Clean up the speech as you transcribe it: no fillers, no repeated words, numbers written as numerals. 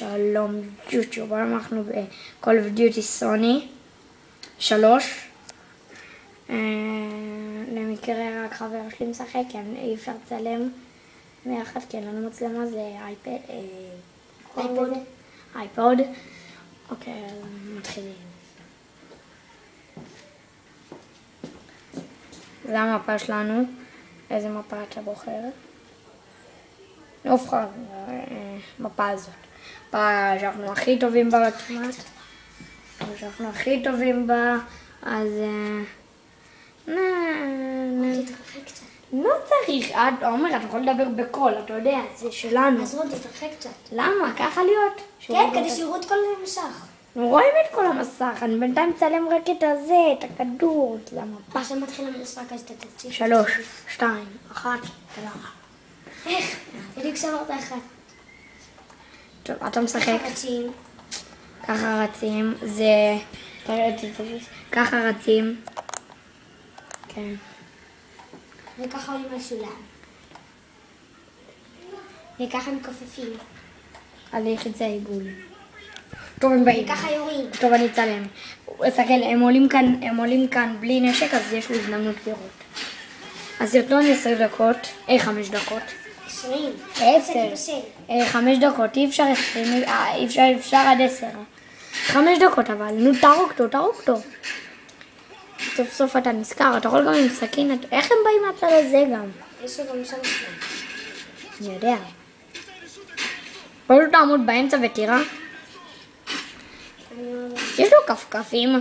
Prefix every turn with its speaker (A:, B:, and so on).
A: שלום יוטיוב, אנחנו ב-Call of Duty סוני 3. למקרה רק חבר שלי משחק, כי אי אפשר לצלם ביחד, כי אין לנו מצלמה, זה אייפוד. אוקיי, מתחילים. זה המפה שלנו. איזה מפה אתה בוחר? נבחר מפה הזאת. מפה שאנחנו הכי טובים בה כמעט. שאנחנו הכי טובים בה, אז
B: תתרחק קצת.
A: לא צריך, עומר, אתה יכול לדבר בקול, אתה יודע, זה שלנו.
B: אז רון, תתרחק קצת.
A: למה? ככה להיות.
B: כן, כדי שיראו את כל המסך.
A: רואים את כל המסך, אני בינתיים מצלם רק את הזה, את הכדור, את המפה.
B: עכשיו מתחיל המשחק, אז אתה תציג.
A: 3, 2, 1, תודה.
B: איך? בדיוק סברת אחת.
A: טוב, אתה משחק.
B: ככה רצים.
A: ככה רצים, זה... ככה רצים. כן.
B: וככה עולים על סולם. וככה מכופפים.
A: על יחיצי עיגול. טוב, הם באים.
B: וככה יורים.
A: טוב, אני אצלם. תסתכל, הם עולים כאן בלי נשק, אז יש לי הזדמנות לראות. הסרטון 10 דקות, 5 דקות.
B: 20.
A: 10. 5 דקות, אי אפשר 20, אפשר עד 10. 5 דקות אבל, נו תרוק אותו. סוף סוף אתה נזכר, אתה יכול גם עם סכין, איך הם באים מהצד הזה גם?
B: יש לו גם שם סכין.
A: אני יודע. פשוט תעמוד באמצע ותראה. יש לו כפכפים.